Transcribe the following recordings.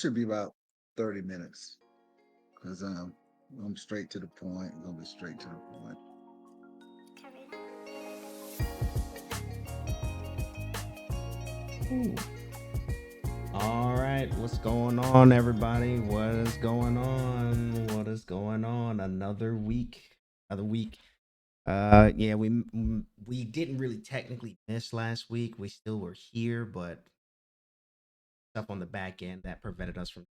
Should be about 30 minutes because I'm straight to the point. I'm gonna be straight to the point. Ooh. All right, what's going on, everybody? What is going on? What is going on? Another week. Yeah, we didn't really technically miss last week. We still were here, but stuff on the back end that prevented us from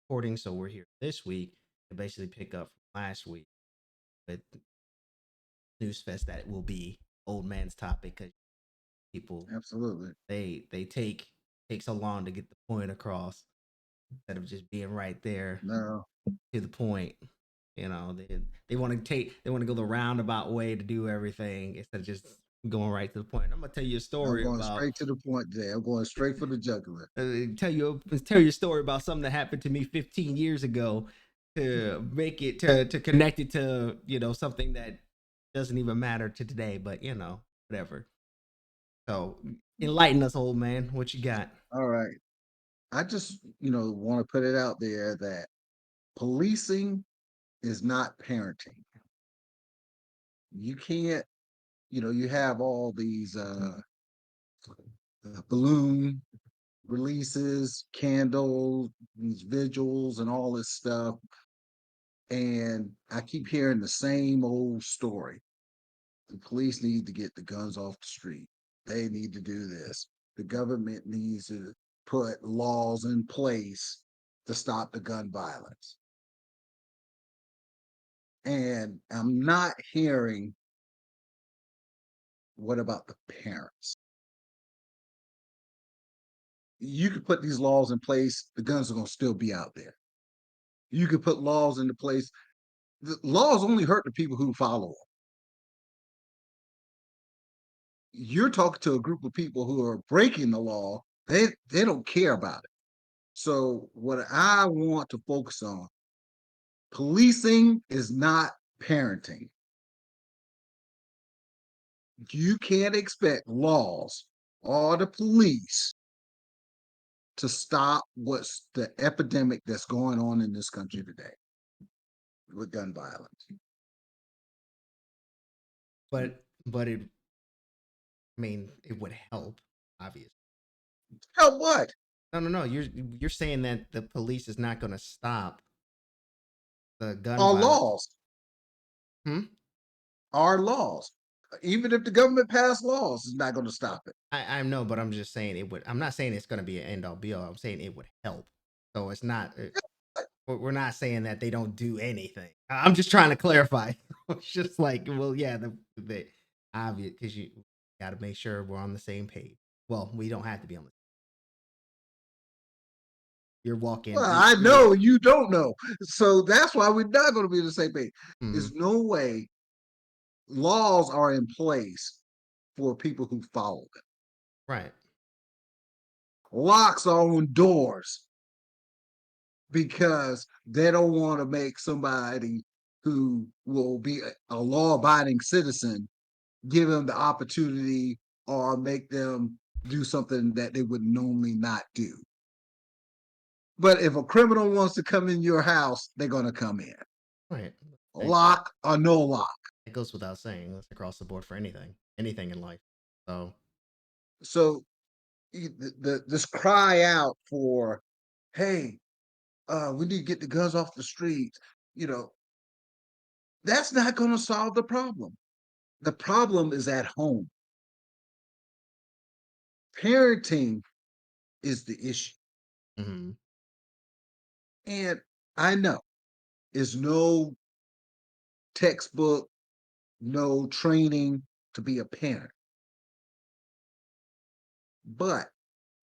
recording. So we're here this week to basically pick up from last week with News Fest that will be old man's topic because people Absolutely. they take so long to get the point across instead of just being right there No, to the point. They want to go the roundabout way to do everything instead of just going right to the point. I'm gonna tell you a I'm story going about straight to the point today. I'm going straight for the jugular. tell you a story about something that happened to me 15 years ago to make it to connect it to something that doesn't even matter to today, but whatever. So enlighten us, old man. What you got? All right. I just, want to put it out there that policing is not parenting. You can't, you have all these balloon releases, candles, these vigils, and all this stuff. And I keep hearing the same old story. The police need to get the guns off the street. They need to do this. The government needs to put laws in place to stop the gun violence. And I'm not hearing what about the parents? You could put these laws in place, the guns are going to still be out there. You could put laws into place. The laws only hurt the people who follow them. You're talking to a group of people who are breaking the law. They don't care about it. So what I want to focus on, policing is not parenting. You can't expect laws or the police to stop what's the epidemic that's going on in this country today with gun violence. But it would help, obviously. Hell, what? No. You're saying that the police is not going to stop the gun Our violence. laws, Hmm? our laws. Even if the government passed laws, it's not going to stop it. I know, but I'm just saying it would. I'm not saying it's going to be an end all be all. I'm saying it would help. So it's not. We're not saying that they don't do anything. I'm just trying to clarify. It's just like, well, yeah, the obvious because you got to make sure we're on the same page. Well, we don't have to be on the. You're walking. Well, I know you don't know. So that's why we're not going to be on the same page. Mhm. There's no way laws are in place for people who follow them. Right. Locks on doors because they don't want to make somebody who will be a law abiding citizen give them the opportunity or make them do something that they would normally not do. But if a criminal wants to come in your house, they're going to come in. Right. Lock or no lock. It goes without saying. That's across the board for anything in life. So So this cry out for, hey, we need to get the guns off the streets, you know, that's not going to solve the problem. The problem is at home. Parenting is the issue. mhm. And I know there's no textbook, no training to be a parent, but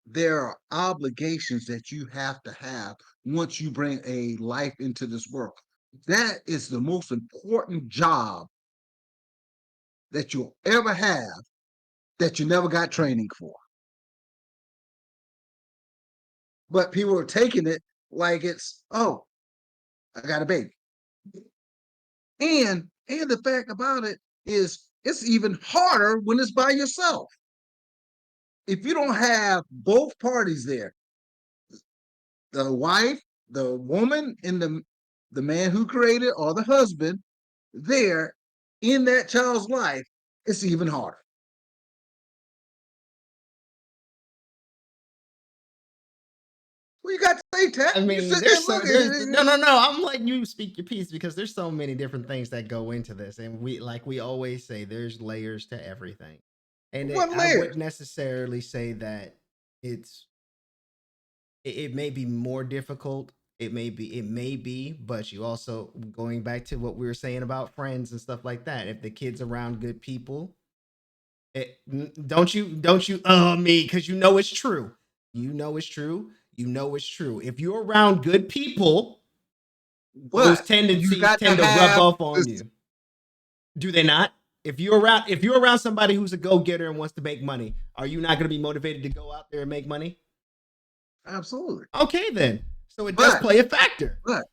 there are obligations that you have to have once you bring a life into this world. That is the most important job that you'll ever have that you never got training for. But people are taking it like it's, oh, I got a baby. And the fact about it is it's even harder when it's by yourself. If you don't have both parties there, the wife, the woman, and the man who created or the husband there in that child's life, it's even harder. Well, you got to say, Tat. I You mean, sit there and look at there's no, it. no, no. I'm letting you speak your piece because there's so many different things that go into this, and we always say, there's layers to everything, and What I wouldn't layers? necessarily say that it's it may be more difficult. It may be, but you also going back to what we were saying about friends and stuff like that. If the kid's around good people, don't you me because you know it's true. You know it's true. You know it's true. If you're around good people, those But you tendencies got to tend to rub have off on this. you. Do they not? If you're around somebody who's a go-getter and wants to make money, are you not going to be motivated to go out there and make money? Absolutely. Okay, then. So it does But, play a factor. but,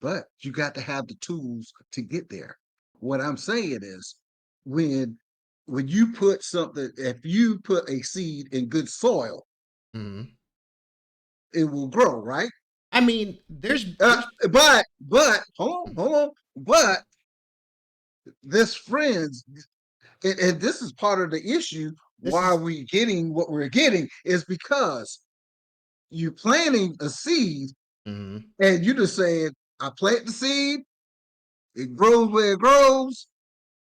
but you got to have the tools to get there. What I'm saying is when when you put something, if you put a seed in good soil, Mhm. it will grow, right? I mean, there's Uh, there's but hold on. But this friends, and this is part of the issue this why is we getting what we're getting is because you planting a seed mhm. and you just saying, I plant the seed, it grows where it grows,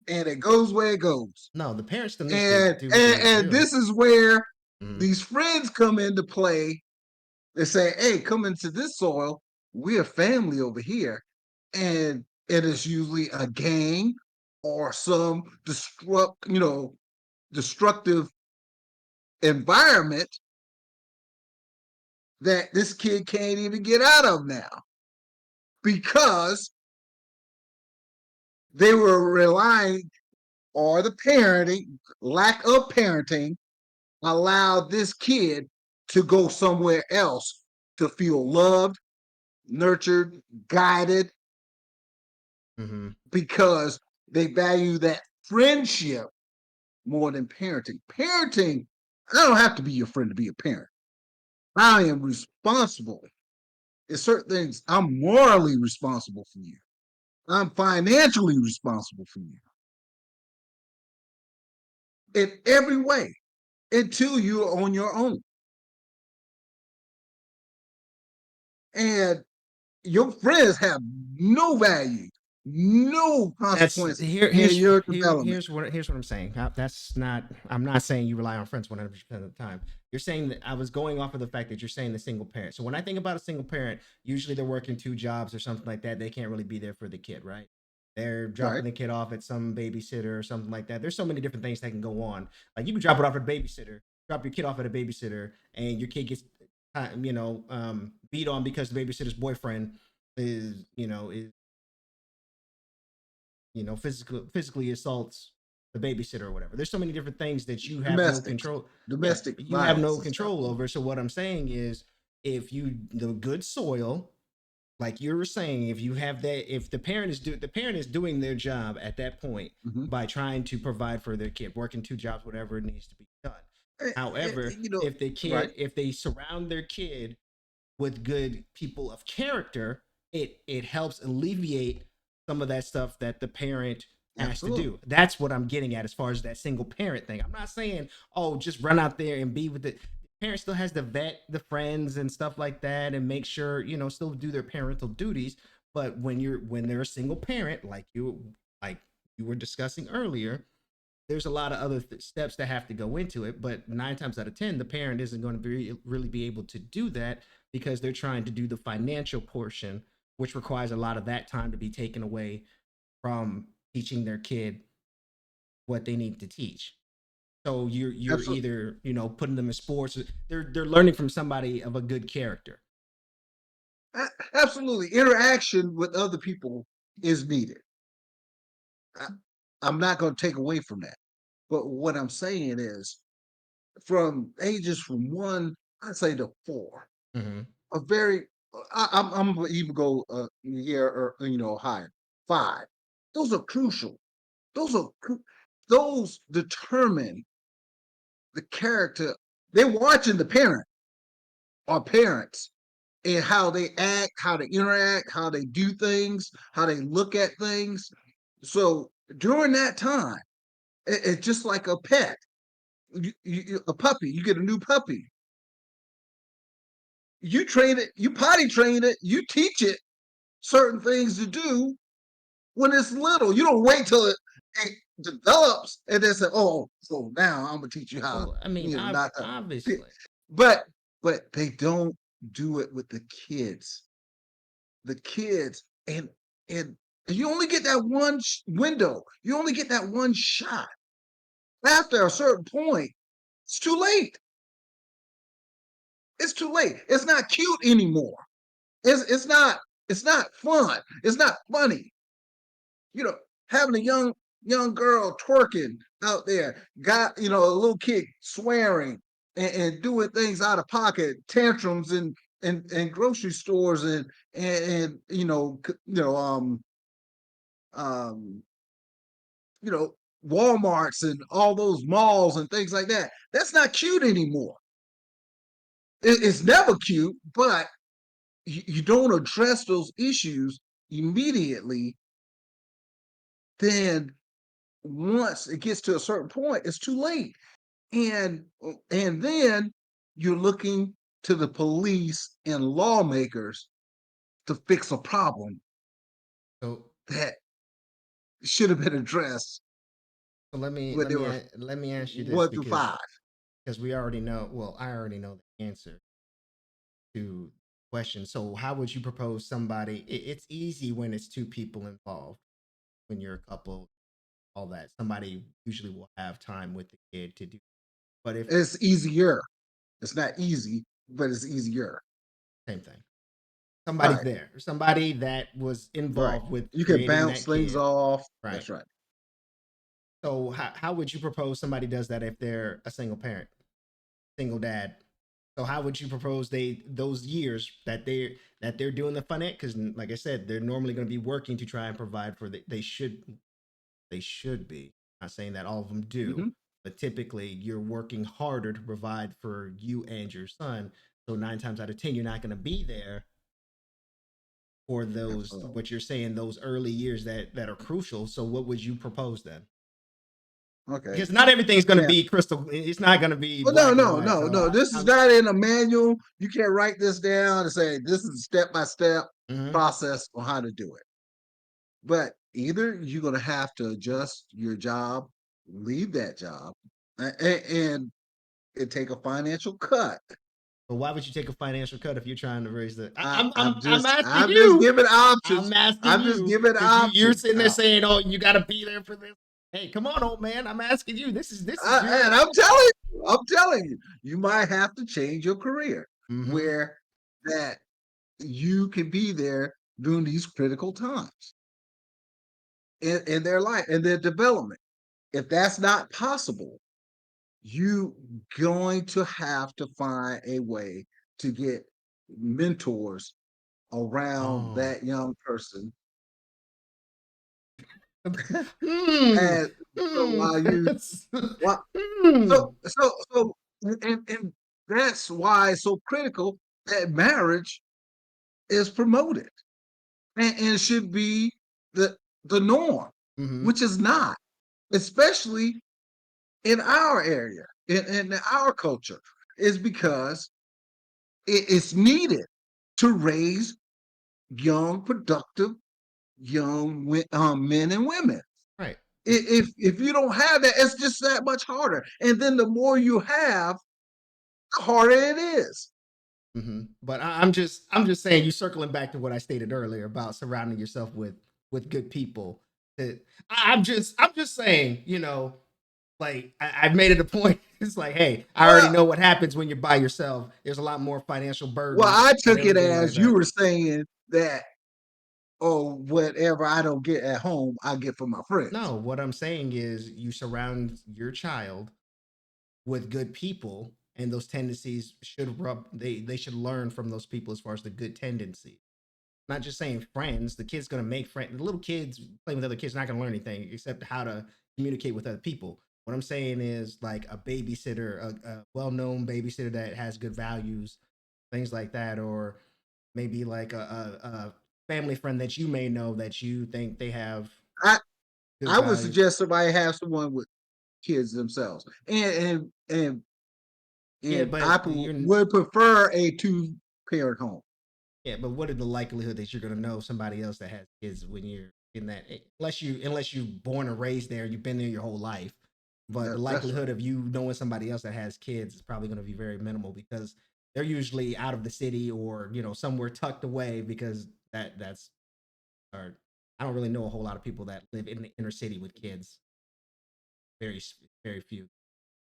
and it goes where it goes. No, the parents still needs to And do what they and, need to and do. this is where Mhm. these friends come into play. They say, hey, come into this soil. We're a family over here. And it is usually a gang or some destructive environment that this kid can't even get out of now because they were relying or the parenting, lack of parenting, allowed this kid to go somewhere else to feel loved, nurtured, guided, Mhm. because they value that friendship more than parenting. Parenting, I don't have to be your friend to be a parent. I am responsible. In certain things, I'm morally responsible for you. I'm financially responsible for you in every way until you're on your own. And your friends have no value, no That's consequence here. in Here's your here. development. Here's what I'm saying. That's not. I'm not saying you rely on friends 100% of the time. You're saying that I was going off of the fact that you're saying the single parent. So when I think about a single parent, usually they're working two jobs or something like that. They can't really be there for the kid, right? They're Right. dropping the kid off at some babysitter or something like that. There's so many different things that can go on. Like you can drop it off at a babysitter, drop your kid off at a babysitter, and your kid gets, beat on because the babysitter's boyfriend is physically assaults the babysitter or whatever. There's so many different things that you have no Domestic, control. Yeah, domestic you have violence no and stuff. control over. So what I'm saying is, if you the good soil, like you were saying, if you have that, if the parent is doing their job at that point Mhm. by trying to provide for their kid, working two jobs, whatever it needs to be done. However, Right. if they surround their kid with good people of character, it helps alleviate some of that stuff that the parent has to Absolutely. do. That's what I'm getting at as far as that single parent thing. I'm not saying, oh, just run out there and be with it. The parent still has to vet the friends and stuff like that and make sure, still do their parental duties. But when they're a single parent, like you were discussing earlier, there's a lot of other steps that have to go into it, but 9 times out of 10 the parent isn't going to really be able to do that because they're trying to do the financial portion, which requires a lot of that time to be taken away from teaching their kid what they need to teach. So you're Absolutely. either putting them in sports, they're learning from somebody of a good character. Absolutely. Interaction with other people is needed. I, I'm not going to take away from that. But what I'm saying is from ages from one, I'd say to four, Hmm. a very, I'm gonna even go a year or higher, 5. Those are crucial. Those are those determine the character. They're watching the parent or parents, and how they act, how they interact, how they do things, how they look at things. So during that time, it's just like a pet, a puppy. You get a new puppy, you train it, you potty train it, you teach it certain things to do when it's little. You don't wait till it develops and then say, "Oh, so now I'm gonna teach you how Well, I mean, not to." obviously. But they don't do it with the kids. The kids and you only get that one window. You only get that one shot. After a certain point, it's too late. It's too late. It's not cute anymore. It's not fun. It's not funny. You know, having a young girl twerking out there, got a little kid swearing and doing things out of pocket, tantrums and grocery stores and um you know Walmarts and all those malls and things like that. That's not cute anymore. It's never cute, but you don't address those issues immediately, then once it gets to a certain point, it's too late. And then you're looking to the police and lawmakers to fix a problem So, that should have been addressed so let me when let they me were let me ask you this, 1 through 5. because we already know. Well, I already know the answer to the question. So, how would you propose somebody? It's easy when it's two people involved. When you're a couple, all that, somebody usually will have time with the kid to do. But if It's easier. It's not easy, but it's easier. same thing, somebody's Right, there, somebody that was right. involved with You can creating bounce that things kid, off. right? That's right. So how would you propose somebody does that if they're a single parent, single dad? So how would you propose those years that they're doing the fun ed? Because like I said, they're normally going to be working to try and provide for they should be. Not saying that all of them do, Hmm. but typically you're working harder to provide for you and your son. So 9 times out of 10, you're not going to be there for those Absolutely. what you're saying, those early years that are crucial. So what would you propose then? Okay. Because not everything's going to Now, be crystal. It's not going to be well, no, black and no, white. no, So no. This is I'm. not in a manual. You can't write this down and say this is a step by step Mhm. process on how to do it. But either you're going to have to adjust your job, leave that job, and take a financial cut. But why would you take a financial cut if you're trying to raise the? I, I'm asking I'm just you. giving options. I'm asking I'm just you giving because you're options sitting there out. saying, "Oh, you got to be there for this." Hey, come on, old man. I'm asking you. This is your. And I'm telling you, you might have to change your career Mm-hmm. where that you can be there during these critical times in their life and their development. If that's not possible, you going to have to find a way to get mentors around Oh. that young person. Hmm. And so Hmm. while you while, Hmm. so and that's why it's so critical that marriage is promoted and should be the norm, Mm-hmm. which is not, especially in our area, in our culture, is because it's needed to raise young, productive, young men and women. Right. If you don't have that, it's just that much harder. And then the more you have, the harder it is. But I'm just saying, you circling back to what I stated earlier about surrounding yourself with good people. I'm just saying, like I've made it a point. It's like, hey, I already Well, know what happens when you're by yourself. There's a lot more financial well, burdens I and took it everything like as you that. were saying that, oh, whatever I don't get at home, I get from my friends. No, what I'm saying is you surround your child with good people, and those tendencies should rub. They should learn from those people as far as the good tendencies. Not just saying friends. The kid's gonna make friends. The little kids playing with other kids are not gonna learn anything except how to communicate with other people. What I'm saying is like a babysitter, a well-known babysitter that has good values, things like that, or maybe like a family friend that you may know that you think they have I good I would values. suggest somebody have someone with kids themselves, Yeah, and but I you're would prefer a two-parent home. yeah, but what is the likelihood that you're gonna know somebody else that has kids when you're in that unless you born and raised there, you've been there your whole life. But the That's right. likelihood of you knowing somebody else that has kids is probably gonna be very minimal because they're usually out of the city or somewhere tucked away because that's or I don't really know a whole lot of people that live in the inner city with kids. Very few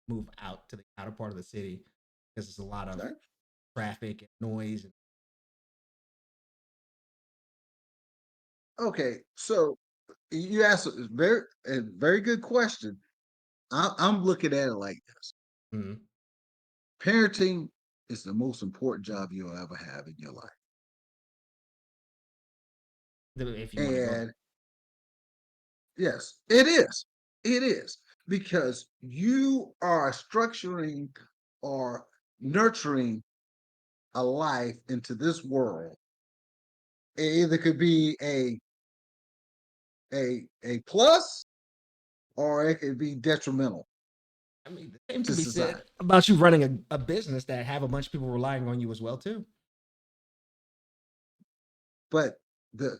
move out to the outer part of the city because there's a lot of Right. traffic and noise. Okay, so you asked a very good question. I'm looking at it like this: Mhm. parenting is the most important job you'll ever have in your life, If you want to go there. and yes, it is. It is because you are structuring or nurturing a life into this world. It either could be a plus or it could be detrimental I mean, the same to could be said society. about you running a business that have a bunch of people relying on you as well too. But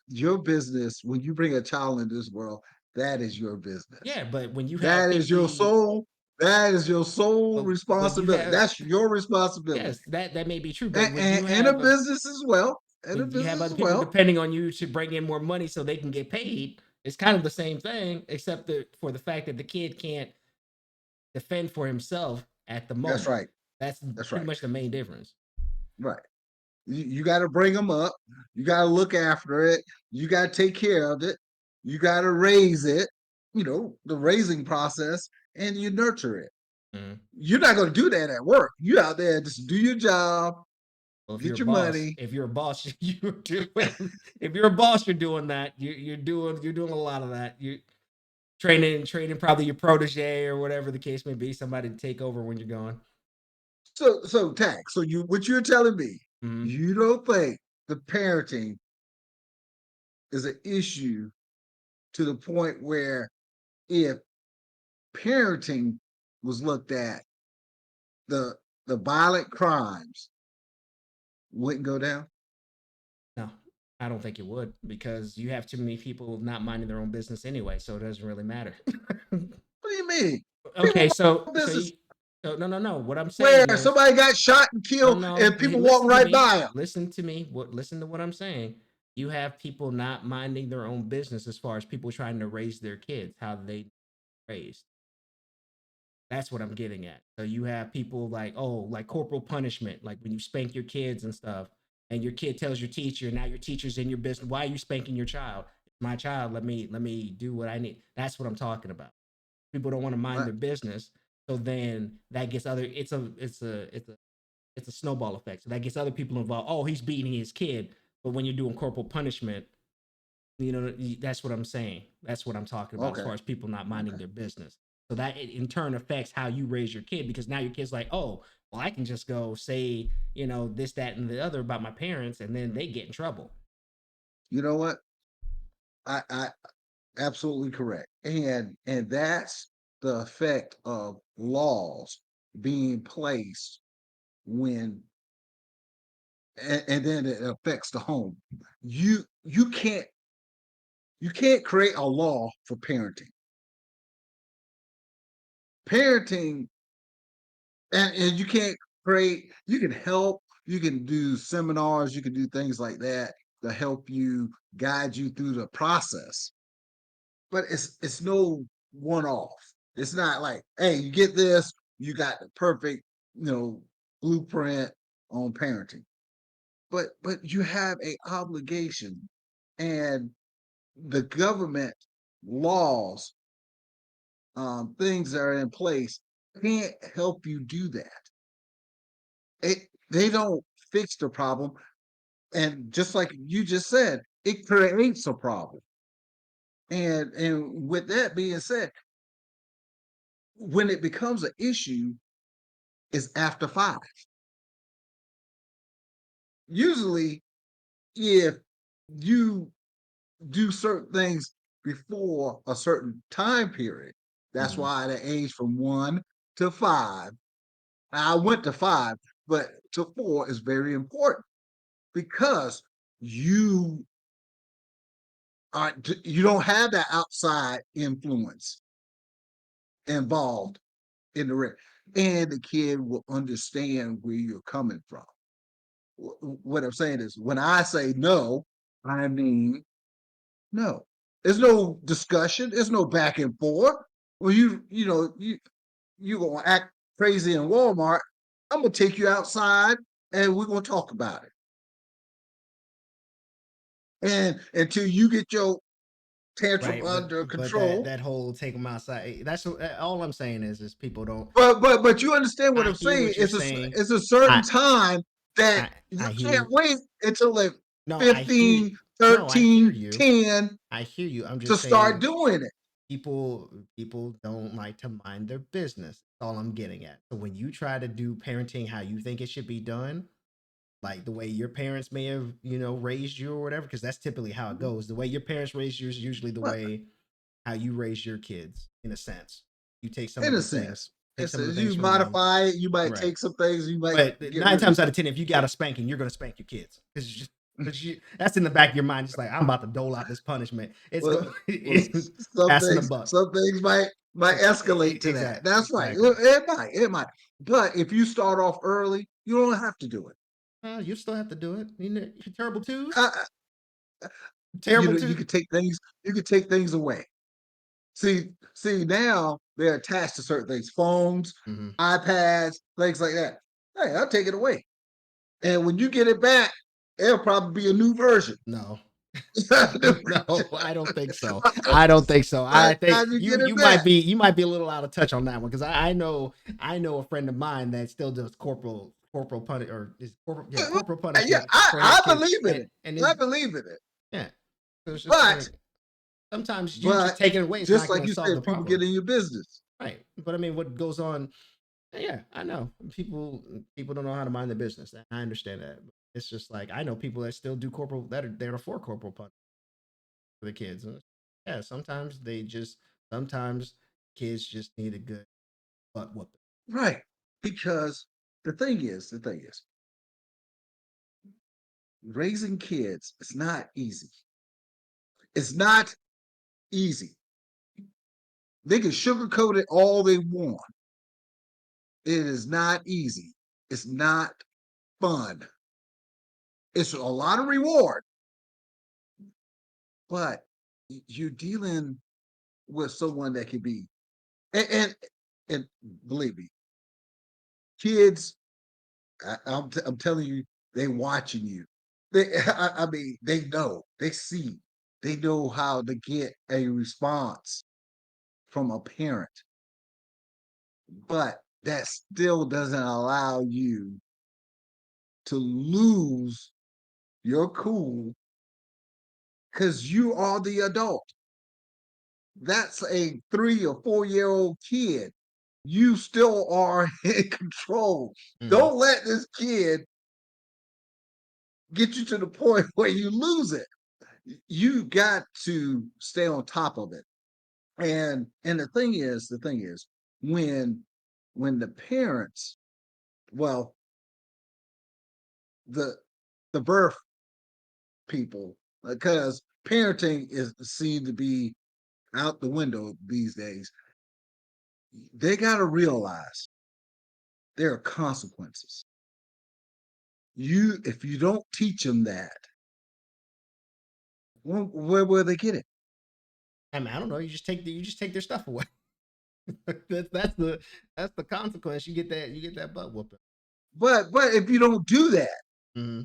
your business, when you bring a child into this world, that is your business. Yeah, but when you have That is your 50, sole. That is your sole but you responsibility. have That's your responsibility, yes, that may be true. But when you and a have business as well. And a when you have business other as people well. depending on you to bring in more money so they can get paid, it's kind of the same thing, except that for the fact that the kid can't defend for himself at the That's moment. right. That's That's pretty right. much the main difference. Right. You got to bring them up. You got to look after it. You got to take care of it. You got to raise it. The raising process, and you nurture it. Mhm. You're not going to do that at work. You out there just do your job, Well, get your money. if you're a boss, you're doing. If you're a boss, you're doing that. You're doing a lot of that. You training probably your protege or whatever the case may be, somebody to take over when you're gone. So tax. So what you're telling me, Mhm. you don't think the parenting is an issue to the point where if parenting was looked at, the the violent crimes wouldn't go down? No, I don't think it would because you have too many people not minding their own business anyway, so it doesn't really matter. What do you mean? People Okay, want so business you so no. What I'm where saying is somebody got shot and no, killed no. and Hey, people walk listen to right me. by them. Listen to me. Listen to what I'm saying. You have people not minding their own business as far as people trying to raise their kids, how they raised. That's what I'm getting at. So you have people like, oh, like corporal punishment, like when you spank your kids and stuff, and your kid tells your teacher, now your teacher's in your business. Why are you spanking your child? It's my child. Let me do what I need. That's what I'm talking about. People don't want to mind Right. their business. So then that gets other it's a snowball effect. So that gets other people involved. Oh, he's beating his kid. But when you're doing corporal punishment, that's what I'm saying. That's what I'm talking about as Okay. far as people not minding Okay. their business. So that in turn affects how you raise your kid because now your kid's like, oh, well, I can just go say, this, that, and the other about my parents, and then they get in trouble. You know what? I absolutely correct. And that's the effect of laws being placed when and then it affects the home. You can't create a law for parenting. Parenting and you can't you can help, you can do seminars, you can do things like that to help you guide you through the process. But it's no one off. It's not like, hey, you get this, you got the perfect, you know, blueprint on parenting. But you have a obligation, and the government laws, things that are in place can't help you do that. They don't fix the problem, and just like you just said, it creates a problem. And with that being said, when it becomes an issue, is after 5. Usually if you do certain things before a certain time period, that's Mhm. why the age from 1 to 5. I went to 5, but to 4 is very important because you you don't have that outside influence involved in the rent, and the kid will understand where you're coming from. What I'm saying is, when I say no, I mean no. There's no discussion. There's no back and forth. When you gonna act crazy in Walmart, I'm gonna take you outside and we're gonna talk about it. And until you get your tantrum Right, under but that control. that whole take them outside. That's all I'm saying is people don't. But you understand what I I'm hear saying? what you're saying. It's a certain I time that I you I can't hear. wait until like No, I hear. 15, No, I hear 13, you. 10 I hear you. I'm to just start saying doing it. people don't like to mind their business. That's all I'm getting at. So when you try to do parenting how you think it should be done, like the way your parents may have, raised you or whatever, because that's typically how it goes. The way your parents raised you is usually the Right. way how you raise your kids, in a sense. You take some In of a the things, sense. take It's some of the you things from them. modify it, you might Right. take some things, you might But get nine rid of times out some. of 10, if you got a spanking, you're gonna spank your kids. Because that's in the back of your mind. It's like, I'm about to dole out this punishment. It's Well, going well, passing the buck. some things might escalate to that. That's right. Exactly. It might. But if you start off early, you don't have to do it. You still have to do it. Terrible twos. Uh, Terrible you two. could take things. You could take things away. See, now they're attached to certain things, phones, Hmm. iPads, things like that. Hey, I'll take it away. And when you get it back, it'll probably be a new version. No. New No, version. I don't think so. I don't think so. By I the think time you you get it you might back. be a little out of touch on that one, because I know a friend of mine that still does corporal punish, or is corporal Yeah, punishment for his I kids, believe in and it. and I his believe in it. yeah. So it's just But like sometimes you just but taking it away is just not like going to you solve said, the people get problem, in your business. right? But I mean, what goes on? Yeah, I know people don't know how to mind their business. I understand that. It's just like I know people that still do corporal that are for corporal punishment for the kids. And yeah, sometimes kids just need a good butt whooping. Right. Because the thing is, raising kids is not easy. It's not easy. They can sugarcoat it all they want. It is not easy. It's not fun. It's a lot of reward, but you're dealing with someone that can be and and believe me, kids. I'm telling you, they watching you. I mean, they know, they see, they know how to get a response from a parent, but that still doesn't allow you to lose your cool because you are the adult. That's a 3 or 4 year old kid. You still are in control. Mhm. Don't let this kid get you to the point where you lose it. You got to stay on top of it. And the thing is, when when the parents, well, the the birth people, because parenting is seen to be out the window these days, they got to realize there are consequences. If you don't teach them that, where will they get it? I mean, I don't know. You just take their stuff away. That's the consequence. You get that butt whooping. But if you don't do that, Hmm.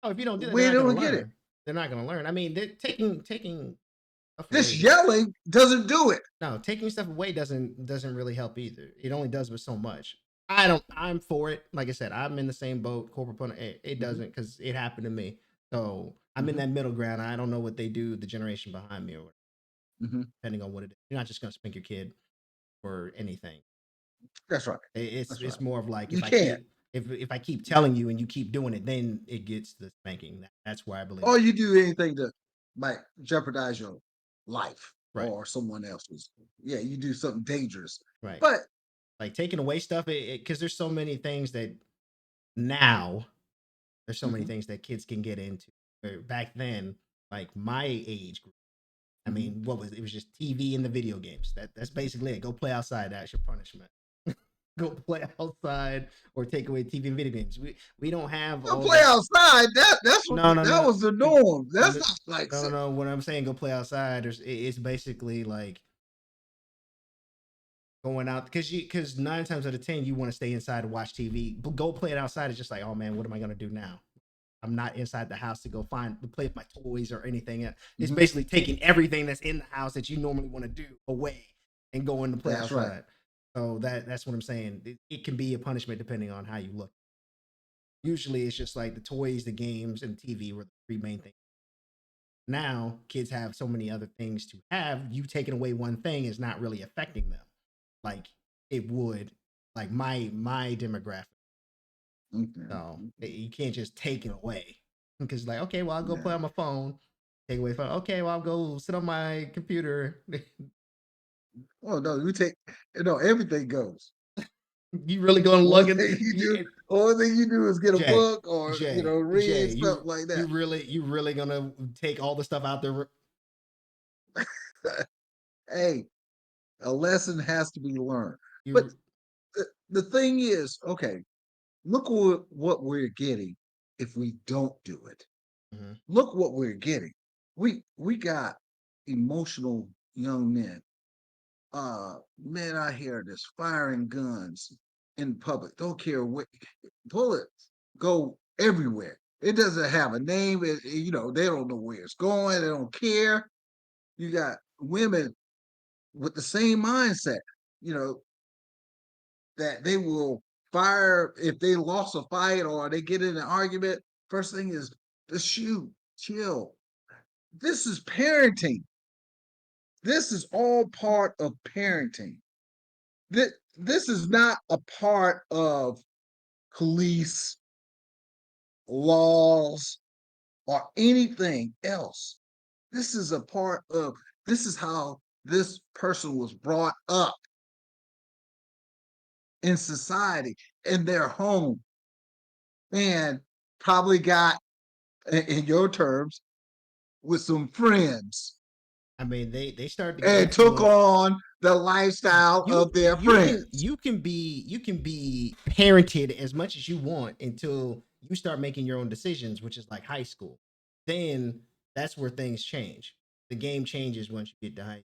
Oh, if you don't do that, they're where not do going we to get it? learn. They're not going to learn. I mean, taking stuff This away. yelling doesn't do it. No, taking stuff away doesn't really help either. It only does with so much. I don't. I'm for it. Like I said, I'm in the same boat. Corporate punishment. It Mhm, doesn't, because it happened to me. So I'm in mhm, that middle ground. I don't know what they do, the generation behind me, or mhm. depending on what it is. You're not just gonna spank your kid for anything. That's right. It's That's it's right. more of like, You can't. If I keep telling you and you keep doing it, then it gets the spanking. That's why I believe. Or you do anything to might jeopardize your life Right, or someone else's. Yeah, you do something dangerous. right. But Like taking away stuff, because there's so many things that now there's so many mhm, things that kids can get into. Where back then, like my age group, I mhm. mean, what was it? It was just TV and the video games. That's basically it. Go play outside. That's your punishment. Go play outside or take away TV and video games. We don't have You all play the outside. no no That no was the norm. That's no not like no no. When I'm saying go play outside, it's basically like going out because 9 times out of 10 you want to stay inside and watch TV. But go play it outside. It's just like, oh man, what am I gonna do now? I'm not inside the house to go play with my toys or anything. It's mhm, basically taking everything that's in the house that you normally want to do away and going to play that's right. outside. So that's what I'm saying. It can be a punishment depending on how you look. Usually, it's just like the toys, the games, and TV were the three main things. Now, kids have so many other things to have. You taking away one thing is not really affecting them like it would like my demographic. Okay. So you can't just take it away because like okay, well I'll go play Yeah. on my phone, take away phone. Okay, well I'll go sit on my computer. Oh no, you take everything goes. You really gonna Only lug in? thing you do, only thing you do is get a Jay, book or Jay, read something like that. you really gonna take all the stuff out there? Hey, a lesson has to be learned. But You the thing is, okay, look what we're getting if we don't do it. Mhm. Look what we're getting. We got emotional young men. Men out here that's firing guns in public. Don't care what bullets go everywhere. It doesn't have a name. They don't know where it's going. They don't care. You got women with the same mindset. You know, that they will fire if they lost a fight or they get in an argument. First thing is to shoot, chill. This is parenting. This is all part of parenting. This is not a part of police laws or anything else. This is a part of this is how this person was brought up in society in their home and probably got in your terms with some friends I mean, they started to get and took influenced. on the lifestyle of their You can friends. you can be parented as much as you want until you start making your own decisions, which is like high school. Then that's where things change. The game changes once you get to high.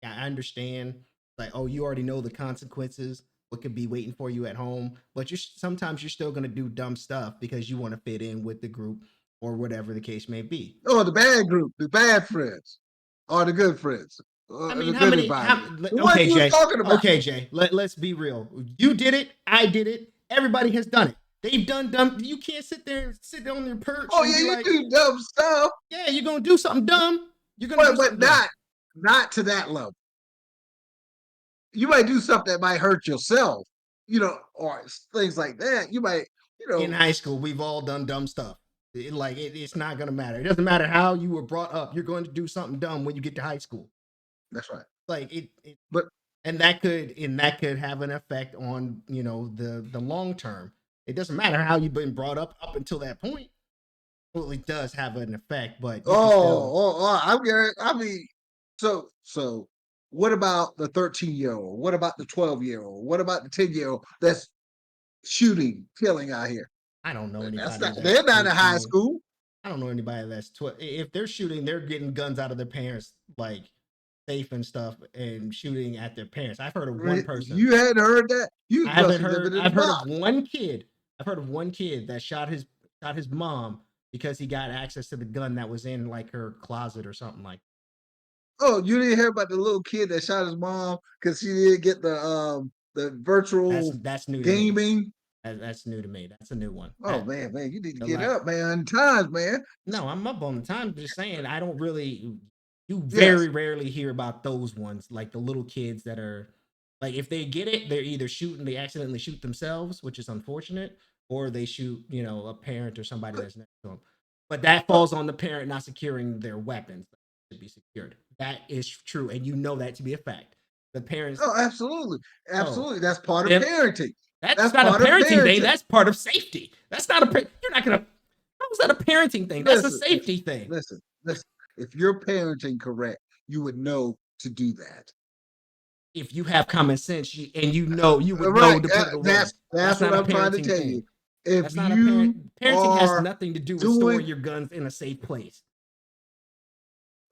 I understand, like, oh, you already know the consequences, what could be waiting for you at home, but sometimes you're still gonna do dumb stuff because you want to fit in with the group or whatever the case may be. Oh, the bad group, the bad friends, or the good friends, I or mean, the how good many? How? environment. What Okay, you Jay. talking about? Okay, Jay. Let's be real. You did it. I did it. Everybody has done it. They've done dumb. You can't sit on your perch Oh and yeah, be you like, do dumb stuff, "Yeah, you're gonna do something dumb. You're gonna do but something dumb." not to that level. You might do something that might hurt yourself, or things like that. You might, you In know, high school, we've all done dumb stuff. It's not gonna matter. It doesn't matter how you were brought up. You're going to do something dumb when you get to high school. that's right. Like it But and that could have an effect on the long term. It doesn't matter how you've been brought up until that point. Well, it does have an effect, but you can still. I'm getting. I mean, so what about the 13-year-old? What about the 12-year-old? What about the 10-year-old that's shooting, killing out here? I don't know That's anybody not. that's They're not in high 13. school. I don't know anybody that's 12. If they're shooting, they're getting guns out of their parents, like safe and stuff, and shooting at their parents. I've heard of one person. You hadn't heard that? You I must haven't be heard. living in a I've heard box. of one kid. I've heard of one kid that shot his mom because he got access to the gun that was in like her closet or something like. Oh, you didn't hear about the little kid that shot his mom because she didn't get the virtual That's new to me. gaming. That's new to me. That's a new one. Oh That man, you need to the get like up, man. Times, man. no, I'm up on the time. I'm just saying I don't really. You Yes. very rarely hear about those ones, like the little kids that are Like if they get it, they're either shooting, they accidentally shoot themselves, which is unfortunate, or they shoot, a parent or somebody that's next to them. But that Oh, falls on the parent not securing their weapons to be secured. That is true, and you know that to be a fact. The parents, oh, absolutely, oh, absolutely. That's part of them, parenting. that's That's not a part of parenting thing. parenting. That's part of safety. That's not a. You're not gonna. How is that a parenting thing? That's a Listen, safety thing. listen. If you're parenting correct, you would know to do that. If you have common sense, and you would know Right. to put it away. That's That's what not a I'm trying to parenting tell you. thing. If That's not a parent. you Parenting has are nothing to do with storing doing your guns in a safe place.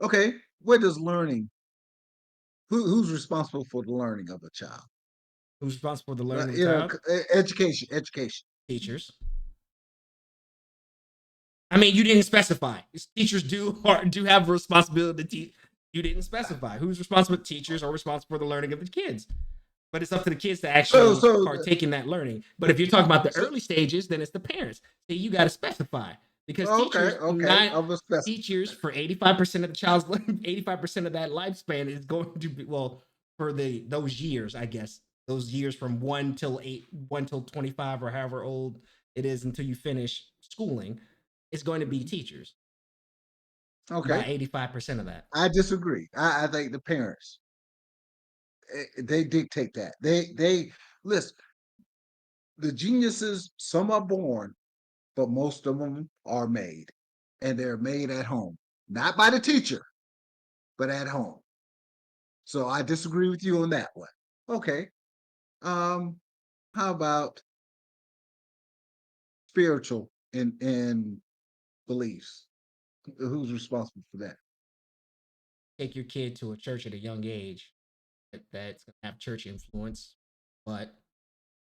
okay, where does learning? Who's responsible for the learning of a child? Who's responsible for the learning of a child? Education. Teachers. I mean, you didn't specify. Teachers do have a responsibility to teach. You didn't specify who's responsible. Teachers are responsible for the learning of the kids, but it's up to the kids to So, actually so, partake in that learning. But if you're talking about the so early stages, then it's the parents. See, you got to specify because okay, teachers okay. not I'm a specimen. teachers for 85% of the child's 85% of that lifespan is going to be for those years, I guess those years from 1 till 25 or however old it is until you finish schooling, it's going to be teachers by Okay, 85% of that. I disagree. I think the parents they dictate that. They listen. The geniuses, some are born, but most of them are made, and they're made at home, not by the teacher, but at home. So I disagree with you on that one. Okay. Um, how about spiritual and beliefs? Who's responsible for that? Take your kid to a church at a young age that's going to have church influence, but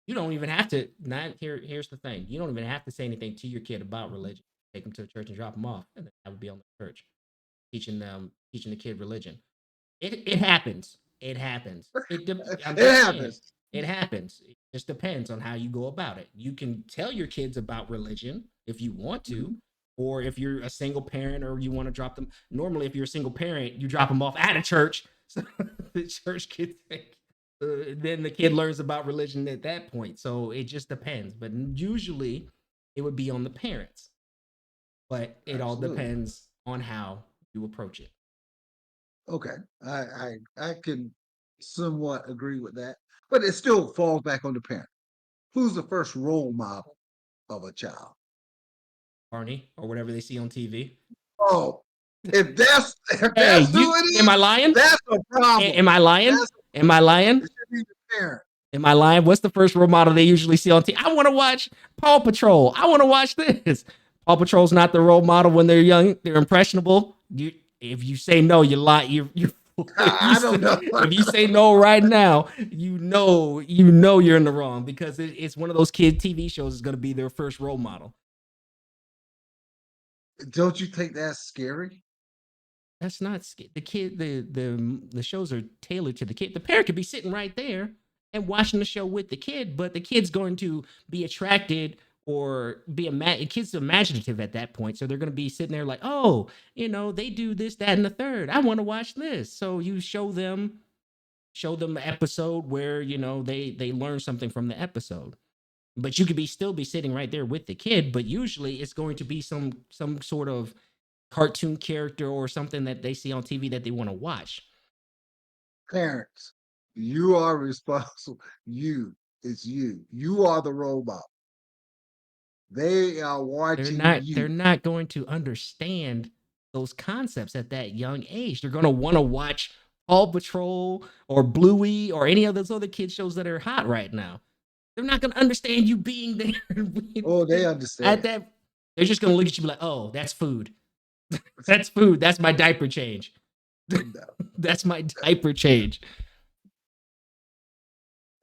you don't even have to. Not here's the thing: you don't even have to say anything to your kid about religion. Take them to a church and drop them off, and then that would be on the church teaching the kid religion. It happens. It happens. I'm It just saying. happens. It happens. It just depends on how you go about it. You can tell your kids about religion if you want to, Mhm. or if you're a single parent or you want to drop them. Normally, if you're a single parent, you drop them off at a church, so the church can take. Then the kid learns about religion at that point. So it just depends. But usually, it would be on the parents. But it all Absolutely. depends on how you approach it. Okay. I can somewhat agree with that, but it still falls back on the parent. Who's the first role model of a child? Barney or whatever they see on TV. Oh, if Hey, that's who it am I is, lying? that's a problem. Am I lying? That's Am I it lying? should be the parent. Am I lying? What's the first role model they usually see on TV? I want to watch Paw Patrol. I want to watch this. Paw Patrol's not the role model when they're young. They're impressionable. If you say no, you lie. You I don't know. if you say no right now, you know you're in the wrong because it's one of those kid TV shows is going to be their first role model. Don't you think that's scary? That's not the kid. The shows are tailored to the kid. The parent could be sitting right there and watching the show with the kid, but the kid's going to be attracted or be kids imaginative at that point. So they're going to be sitting there like, oh, they do this, that, and the third. I want to watch this. So you show them the episode where they learn something from the episode. But you could still be sitting right there with the kid, but usually it's going to be some sort of cartoon character or something that they see on TV that they want to watch. Parents, you are responsible. It's you. You are the role model. They are They're watching not they're you. not going to understand those concepts at that young age. They're going to want to watch Paw Patrol or Bluey or any of those other kid shows that are hot right now. They're not going to understand you being Oh, they there at understand. that. They're just going to look at you like, "Oh, that's food. That's food. That's my diaper change. No. That's my diaper change."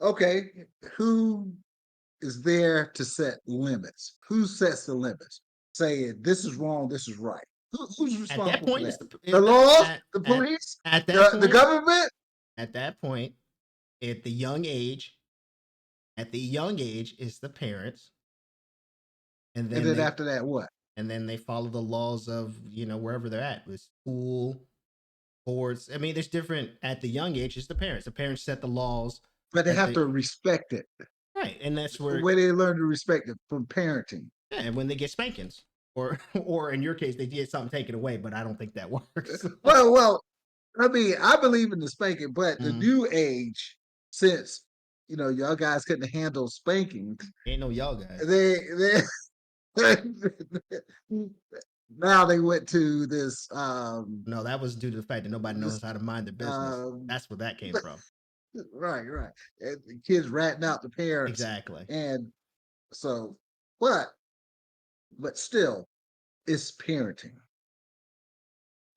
Okay, who is there to set limits? Who sets the limits? Saying this is wrong, this is right. Who's At that responsible for point, that? it's the The it, laws, at, the at police, at that the point, government, at that point, at the young age, at the young age, it's the parents, and and then then they after that, what? follow the laws of wherever they're at with school, boards. I mean, there's different at the young age. It's the parents. The parents set the laws but they that have they to respect it. right, and that's The where way they learn to respect it from parenting. yeah, and when they get spankings, or or in your case, they get something taken away, but I don't think that works. Well, I mean, I believe in the spanking, but the Mhm. new age, since y'all guys couldn't handle spanking, Ain't no y'all guys. they now they went to this No, that was due to the fact that nobody knows this how to mind their business. um That's where that came from. right. And the kids ratting out the parents, Exactly. and so but still, it's parenting.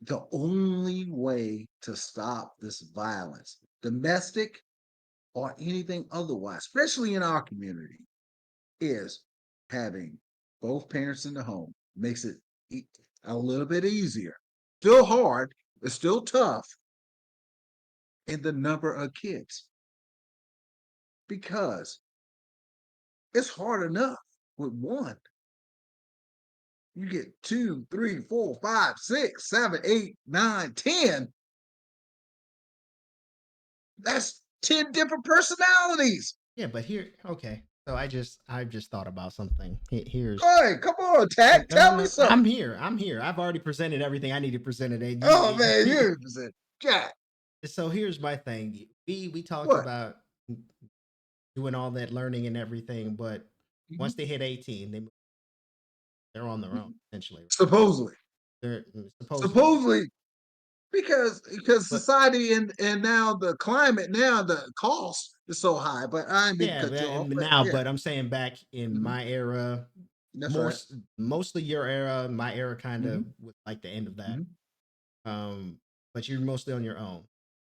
The only way to stop this violence, domestic or anything otherwise, especially in our community, is having both parents in the home. Makes it a little bit easier. Still hard, it's still tough in the number of kids because it's hard enough with one. You get two, three, four, five, six, seven, eight, nine, 10. That's 10 different personalities. Yeah, but here, okay. So I've just thought about something. Here's Hey, come on, Tag. no, no, Tell me no. something. I'm here. I've already presented everything I need to present it. And Oh man, you, you're just Jack. so here's my thing. We talked What? about doing all that learning and everything, but once Mhm. they hit 18, they're on their own essentially. Supposedly. They're supposedly, Supposedly, because but society and now the climate, now the cost is so high. But I ain't mean to yeah, cut you off. and But now, yeah, but I'm saying back in mhm, my era, that's right. mostly your era, my era kind of Hmm. was like the end of that. Hmm. Um, but you're mostly on your own.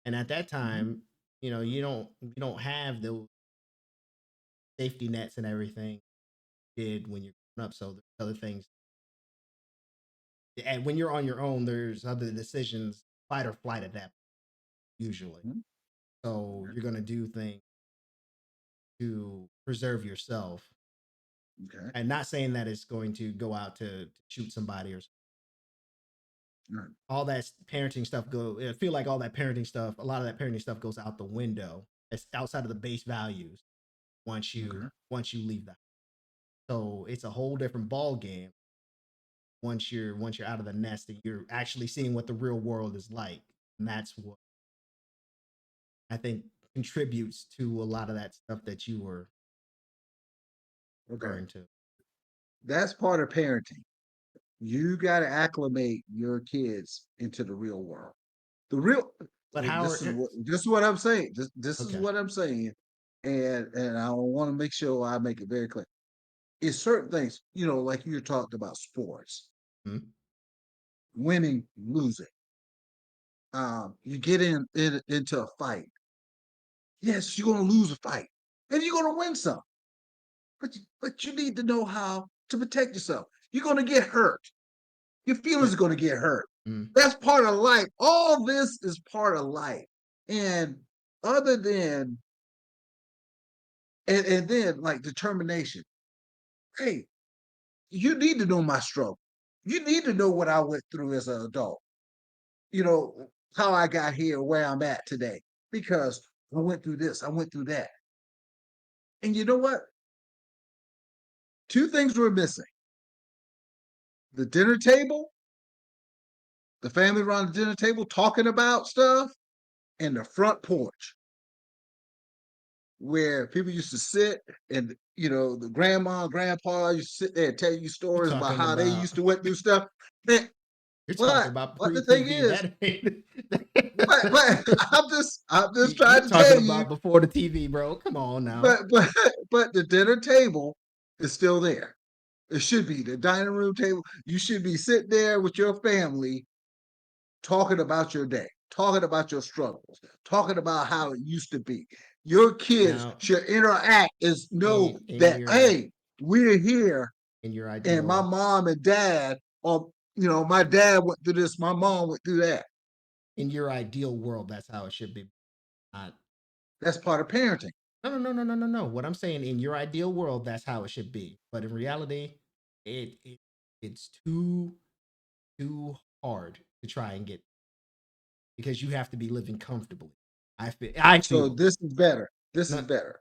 And at that Hmm. time, you don't have the safety nets and everything you did when you're growing up. So there's other things. And when you're on your own, there's other decisions, fight or flight at that point, usually. Hmm. So you're gonna do things to preserve yourself. Okay. And not saying that it's going to go out to shoot somebody or All right. all that parenting stuff go. I feel like all that parenting stuff, a lot of that parenting stuff goes out the window. It's outside of the base values Okay. once you leave that. So it's a whole different ball game once you're out of the nest and you're actually seeing what the real world is like. And that's what I think contributes to a lot of that stuff that you were Okay. referring to. That's part of parenting. You got to acclimate your kids into the real world. The real. But This is what I'm saying. This is okay. what I'm saying, and I want to make sure I make it very clear. It's certain things, like you talked about sports, Hmm. winning, losing. You get into a fight. Yes, you're gonna lose a fight, and you're gonna win some. But you need to know how to protect yourself. You're gonna get hurt. Your feelings But are gonna get hurt. mm, That's part of life. All this is part of life. And other than and then like determination. Hey, you need to know my struggle. You need to know what I went through as an adult. You know, how I got here, where I'm at today, because I went through this, I went through that. And you know what? Two things were missing: the dinner table, the family around the dinner table talking about stuff, and the front porch where people used to sit and the grandma and grandpa used to sit there and tell you you're stories about talking how they about used to went through stuff. Man, you're talking but about but the thing pre-TV. is, That ain't but I'm just you're trying to talking tell you, about before the TV, bro. Come on now. but the dinner table is still there. It should be the dining room table. You should be sitting there with your family talking about your day, talking about your struggles, talking about how it used to be. Your kids Now, should interact as know in that, your hey, we're here, in your and my ideal mom and dad, or my dad went through this, my mom went through that. world, that's how it should be. Not That's part of parenting. no. What I'm saying in your ideal world, that's how it should be. But in reality, it's too hard to try and get because you have to be living comfortably. I So feel this is better. This is Not better.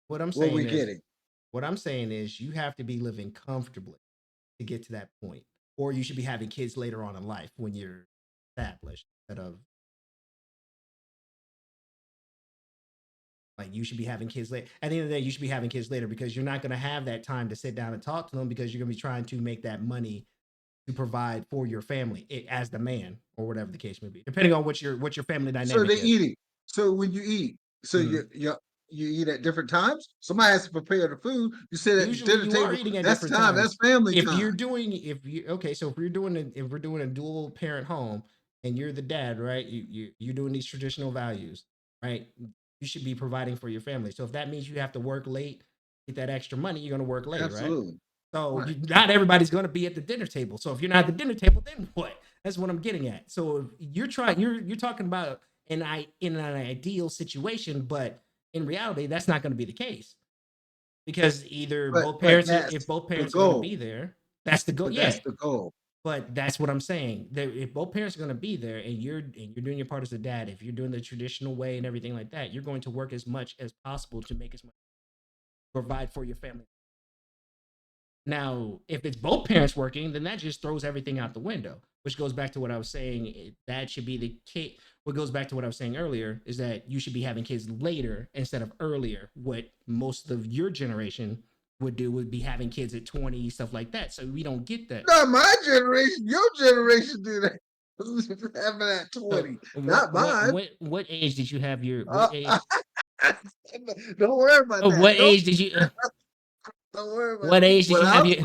what I'm What saying we is getting? what I'm saying is you have to be living comfortably to get to that point, or you should be having kids later on in life when you're established. Instead of like you should be having kids later. At the end of the day, you should be having kids later because you're not going to have that time to sit down and talk to them because you're going to be trying to make that money to provide for your family as the man or whatever the case may be, depending on what your family So dynamic they're is. eating. So when you eat, so Mhm. you eat at different times. Somebody has to prepare the food. You sit at the Usually dinner you are table. eating at That's different time. That's times. family If you're time. doing if you okay, so if we're doing a dual parent home and you're the dad, right? You're doing these traditional values, right? You should be providing for your family. So if that means you have to work late, get that extra money, you're gonna work late, right? Absolutely. So Right. not everybody's gonna be at the dinner table. So if you're not at the dinner table, then what? That's what I'm getting at. So if you're talking about in an ideal situation, but in reality, that's not gonna be the case because either both But parents that's if both the parents are going to goal. be there, that's the goal. But Yeah, that's the goal. but that's what I'm saying, that if both parents are going to be there and you're doing your part as a dad, if you're doing the traditional way and everything like that, you're going to work as much as possible to make as much provide for your family. Now if it's both parents working, then that just throws everything out the window, which goes back to what I was saying. That should be the case. What goes back to what I was saying earlier is that you should be having kids later instead of earlier. What most of your generation would do would be having kids at 20, stuff like that. So we don't get that. Not my generation. Your generation did that. Having at So 20. Not mine. what age did you have your what Uh, age? don't worry about Oh, that. what age did you? Don't worry about What that. age did you have your?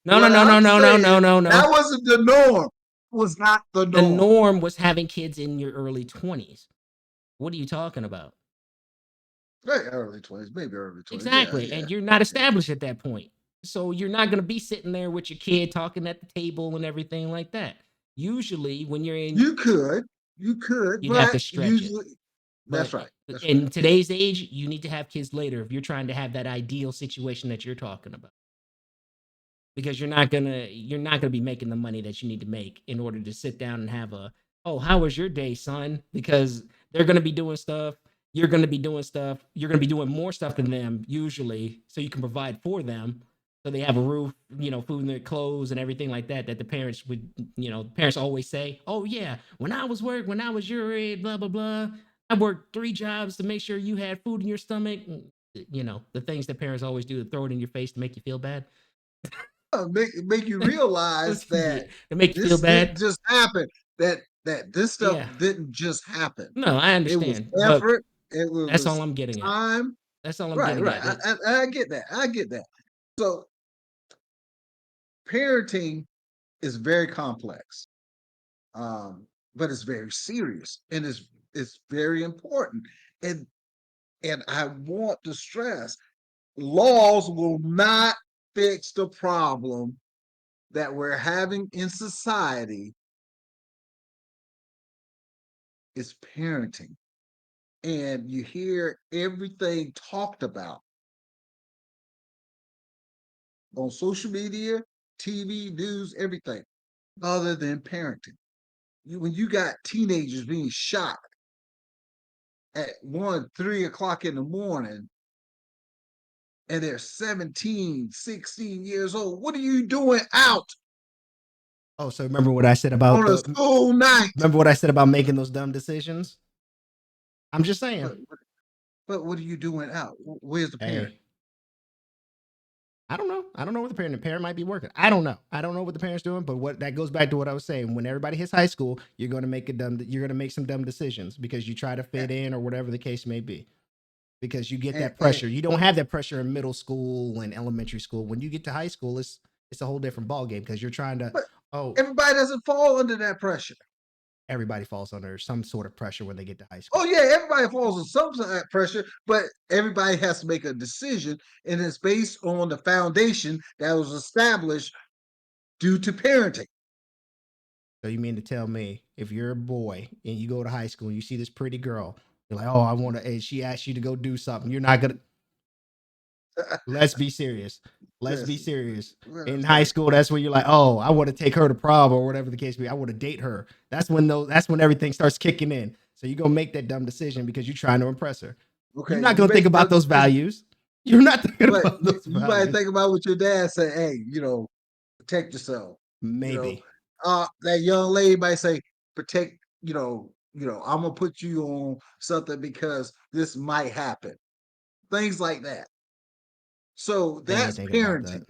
No, no, What no, no, I'm no, no, no, saying, no, that no. wasn't the norm. Was not the The norm. norm was having kids in your early 20s. What are you talking about? Right, early 20s, maybe early 20s. Yeah, Exactly. yeah, And you're not yeah. established at that point. So you're not going to be sitting there with your kid talking at the table and everything like that. Usually, when you're in, You could, you have to but stretch it. usually that's But right. That's right. in today's age, you need to have kids later if you're trying to have that ideal situation that you're talking about. Because you're not gonna be making the money that you need to make in order to sit down and have a, oh, how was your day, son? Because they're gonna be doing stuff, you're gonna be doing stuff, you're gonna be doing more stuff than them usually, so you can provide for them. So they have a roof, food in their clothes and everything like that. That the parents would, parents always say, "Oh yeah, when I was your age, blah blah blah, I worked 3 jobs to make sure you had food in your stomach." The things that parents always do to throw it in your face to make you feel bad. Make you realize Yeah, that to make you feel this didn't bad. just happen. That this stuff Yeah. didn't just happen. No, I It was understand, but effort. It that's all was I'm getting at. time. That's all I'm Right, getting right. at. That I get that. I get that. So parenting is very complex, but it's very serious and it's very important. And and I want to stress, laws will not fix the problem that we're having in society. Is parenting. And you hear everything talked about on social media, TV, news, everything, other than parenting. When you got teenagers being shot at 1, 3 o'clock in the morning, and they're 17, 16 years old, what are you doing out oh, so remember what I said about on a school night? remember what I said about making those dumb decisions? I'm just saying. But, but what are you doing out? Where's the parent? Hey, I don't know. I don't know what the parent might be working. I don't know. I don't know what the parent's doing, but what that goes back to what I was saying. When everybody hits high school, you're going to make some dumb decisions because you try to And, fit in or whatever the case may be. Because you get and, that and, pressure. You don't have that pressure in middle school and elementary school. When you get to high school, it's a whole different ball game because you're trying to, but oh, everybody doesn't fall under that pressure. everybody falls under some sort of pressure when they get to high Oh school. yeah, everybody falls under some sort of pressure, but everybody has to make a decision, and it's based on the foundation that was established due to parenting. So you mean to tell me if you're a boy and you go to high school and you see this pretty girl, you're like, oh, I want to, and she asks you to go do something, you're not gonna. Let's be serious. Let's be Listen, serious. what I'm In high saying. school, that's when you're like, oh, I want to take her to prom or whatever the case be. I want to date her. That's when everything starts kicking in. So you go make that dumb decision because you're trying to impress her. Okay, You're not you going to think make about certain those decisions, values. You're not thinking but about those you might values. think about what your dad said. Hey, protect yourself. You know, Maybe. that young lady might say, protect. I'm gonna put you on something because this might happen. Things like that. So They ain't that's thinking about that. parenting.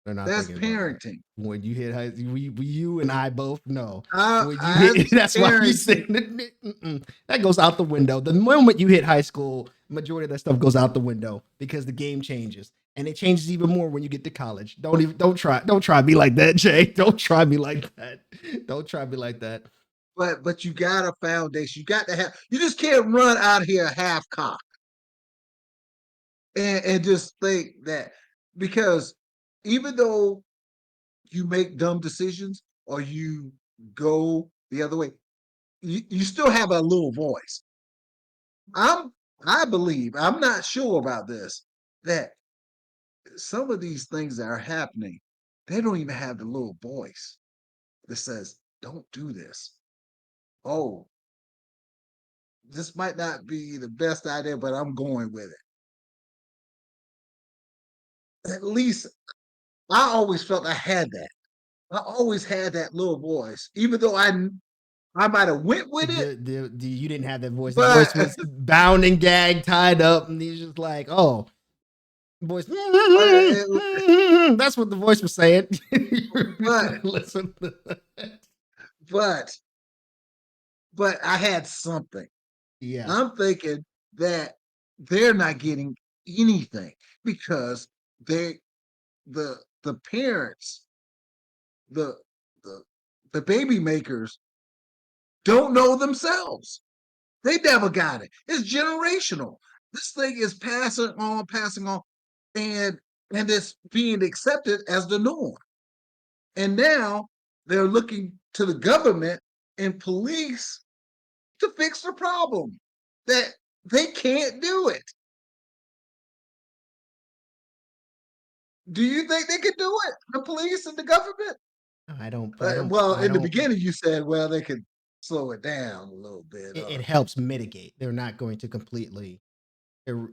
They're not That's thinking about that. parenting. When you hit high, you and I both know. When you hit, That's that's why you parenting. said that goes out the window. The moment you hit high school, majority of that stuff goes out the window because the game changes, and it changes even more when you get to college. Don't try me like that, Jay. Don't try me like that. Don't try me like that. But you got a foundation. You got to have. You just can't run out here half cocked and just think that because even though you make dumb decisions or you go the other way, you still have a little voice. I believe, I'm not sure about this, that some of these things that are happening, they don't even have the little voice that says, don't do this. Oh, this might not be the best idea, but I'm going with it. At least I always felt I had that. I always had that little voice, even though I might have went with it, You didn't have that voice. The but voice was bound and gagged, tied up, and he's just like, oh, voice. it, That's what the voice was saying. but Listen. but but I had something. Yeah. I'm thinking that they're not getting anything because they the parents, the the the baby makers don't know themselves. They never got it. It's generational. This thing is passing on, and it's being accepted as the norm. And now they're looking to the government and police to fix the problem. That they can't do it. Do you think they could do it? The police and the government? Well, I in the don't, beginning, you said, well, they could slow it down a little bit. it helps mitigate. They're not going to completely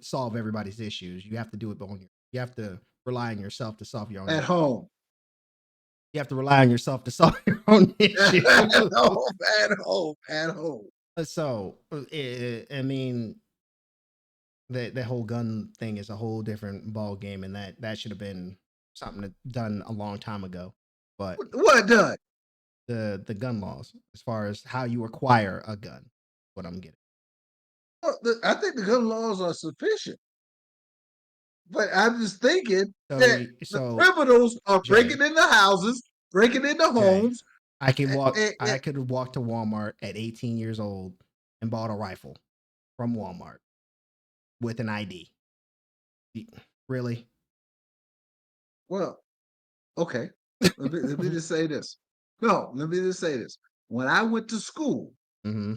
solve everybody's issues. You have to do it on you have to rely on yourself to solve your own At issues. home. You have to rely on yourself to solve your own issues. At home. At home. At home. So, I mean, the whole gun thing is a whole different ball game, and that should have been something done a long time ago. But What done? the gun laws, as far as how you acquire a gun, what I'm getting. Well, I think the gun laws are sufficient. But I'm just thinking that the So criminals are Jay, breaking into houses, breaking into Jay, homes. I could have walked to Walmart at 18 years old and bought a rifle from Walmart with an ID. Really? Well, okay. Let me just say this. No, let me just say this. When I went to school, Mm-hmm.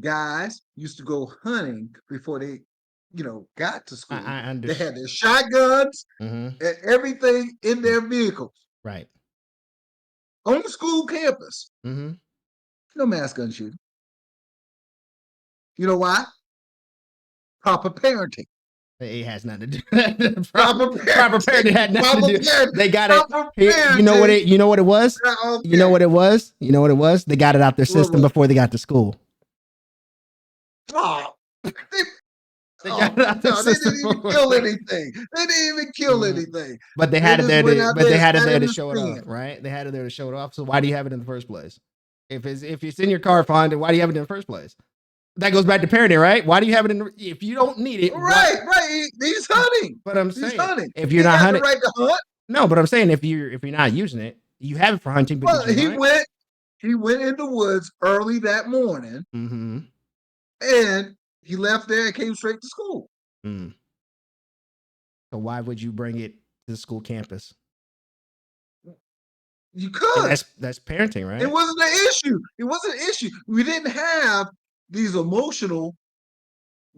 guys used to go hunting before they, got to school. I They had understand. their shotguns Mm-hmm. and everything in their vehicles Right. on the school campus. Mm-hmm. No mass gun shooting. You know why? Proper parenting. It has nothing to do. Proper Proper parenting had nothing Proper to do. parenting. They got it. Proper You know what parenting. it. You know what it was. Okay. You know what it was. You know what it was. They got it out their system What? before they got to school. Oh, They got it out their no, they system didn't even before. kill anything. They didn't even kill anything. But they They had it just there. went out But there they and had it sat there in to the show it off, stand. right? They had it there to show it off. So why do you have it in the first place? If it's in your car, fine. Then why do you have it in the first place? That goes back to parenting, right? Why do you have it in? If you don't need it, Right, right. He's hunting. But I'm He's saying, hunting. if He you're not got the hunting, right to hunt. no. But I'm saying, if you're not using it, you have it for hunting. But Well, did you hunt? he went in the woods early that morning, Mm-hmm. and he left there and came straight to school. Mm. So why would you bring it to the school campus? You And could. that's parenting, right? It wasn't an issue. It wasn't an issue. We didn't have these emotional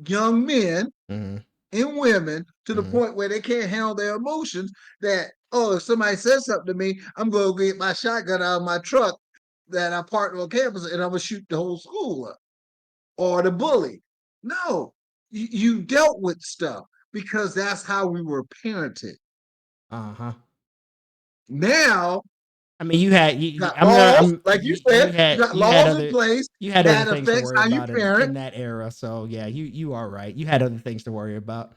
young men Mm-hmm. and women to the Mm-hmm. point where they can't handle their emotions. That, oh, if somebody says something to me, I'm going to get my shotgun out of my truck that I parked on campus and I'm going to shoot the whole school up or the bully. No, you dealt with stuff because that's how we were parented. Uh-huh. Now I mean, you had you got I'm gonna laws, I'm like you said, you got laws in place you had other that things to affects worry how you about parent. in that era. So yeah, you are right. You had other things to worry about.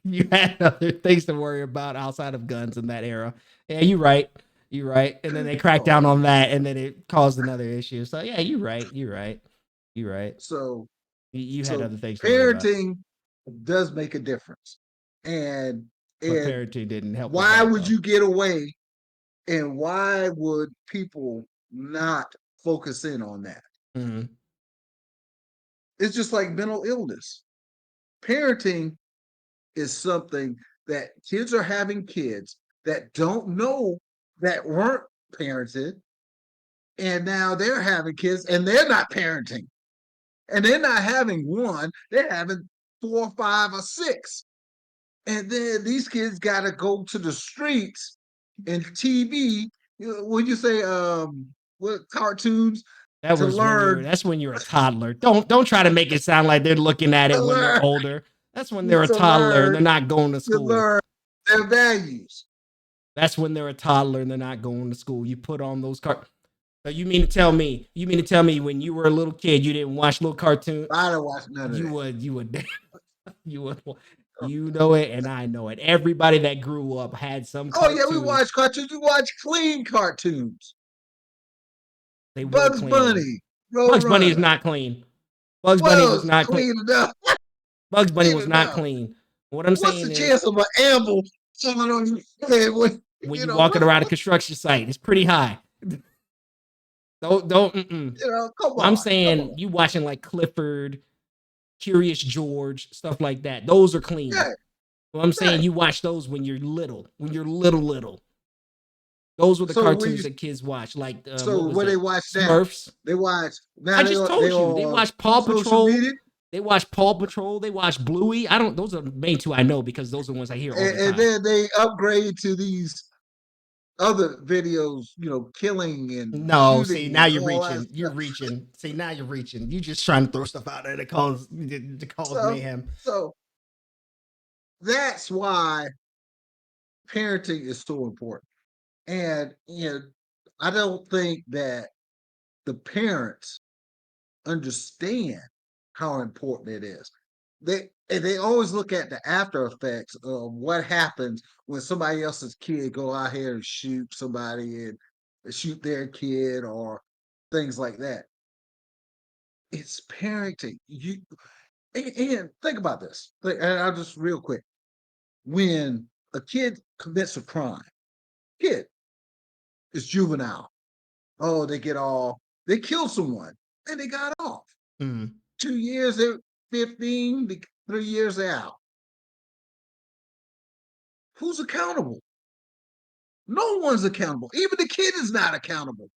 You had other things to worry about outside of guns in that era. Yeah, you're right. You're right. And then they cracked Oh, down on that, and then it caused another issue. So yeah, you're right. You're right. You're right. so You had so other things to worry about, parenting does make a difference, and but and parenting didn't help with why that would though. you get away, and why would people not focus in on that? Hmm. It's just like mental illness. Parenting is something that kids are having kids that don't know, that weren't parented, and now they're having kids and they're not parenting, and they're not having one, they're having 4, 5, or 6, and then these kids got to go to the streets and TV. Would you say what cartoons That to was when you're. learn That's when you're a toddler. Don't try to make it sound like they're looking at to it when they're learn older. That's when they're a to toddler and learn they're not going to to school. learn their values? That's when they're a toddler and they're not going to school. You put on those cartoons. So you mean to tell me? You mean to tell me when you were a little kid, you didn't watch little cartoons? I don't watch none of You that. would. You would. You would. You know it, and I know it. Everybody that grew up had some Oh yeah, we cartoons. watch cartoons. We watch clean cartoons. They were Bugs clean. Bunny, Bugs Bunny is Roadrunner. not clean. Bugs Bunny was Well, not clean. clean enough. Bugs Bunny Clean was not enough. clean. What I'm What's saying the is, chance of an amble falling on your head when when you you know walking around a what construction site, it's pretty high. Don't. Mm-mm. you know? Come I'm on, come saying on. you watching like Clifford, Curious George, stuff like that. Those are clean. Yeah, Well, I'm saying right. you watch those when you're little. When you're little. Those were the So when cartoons you that kids watch. Like what so was when they it? watch that, Smurfs. they watch now I just they told you they on watch Paw social Patrol. media, They watch Paw Patrol. They watch Bluey. I don't. Those are the main two I know because those are the ones I hear all the and time. then they upgrade to these other videos, killing and No, see shooting now and you're all that reaching. You're stuff. reaching. See now you're reaching. You just trying to throw stuff out there that cause So mayhem. so that's why parenting is so important. And I don't think that the parents understand how important it is. They always look at the after effects of what happens when somebody else's kid go out here and shoot somebody and shoot their kid or things like that. It's parenting. And think about this. And I'll just real quick. When a kid commits a crime, kid is juvenile. Oh, they kill someone and they got off. Mm. 2 years, they're 15, 3 years they're out. Who's accountable? No one's accountable. Even the kid is not accountable.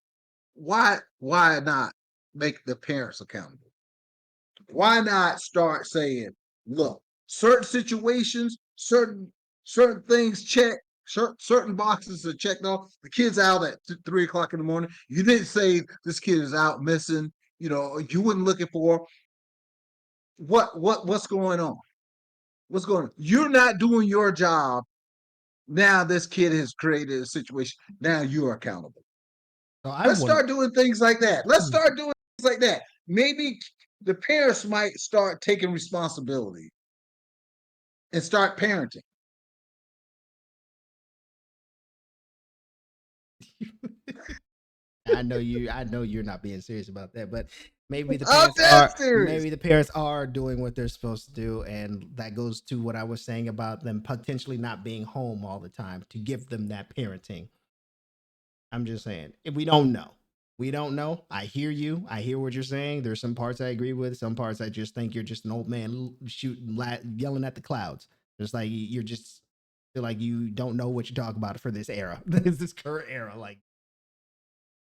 Why not make the parents accountable? Why not start saying, look, certain situations, certain things checked, certain boxes are checked off. The kid's out at 3 o'clock in the morning. You didn't say this kid is out missing. You weren't looking for what's going on. What's going on? You're not doing your job. Now this kid has created a situation. Now you're accountable. So I Let's want. start doing things like that. Let's start doing things like that. Maybe the parents might start taking responsibility and start parenting. I know you. I know you're not being serious about that, but maybe the I'm parents dead are. serious. Maybe the parents are doing what they're supposed to do, and that goes to what I was saying about them potentially not being home all the time to give them that parenting. I'm just saying, if we don't know. We don't know. I hear you. I hear what you're saying. There's some parts I agree with. Some parts I just think you're just an old man shooting, yelling at the clouds. Just like you're just feel like you don't know what you're talking about for this era, this current era. Like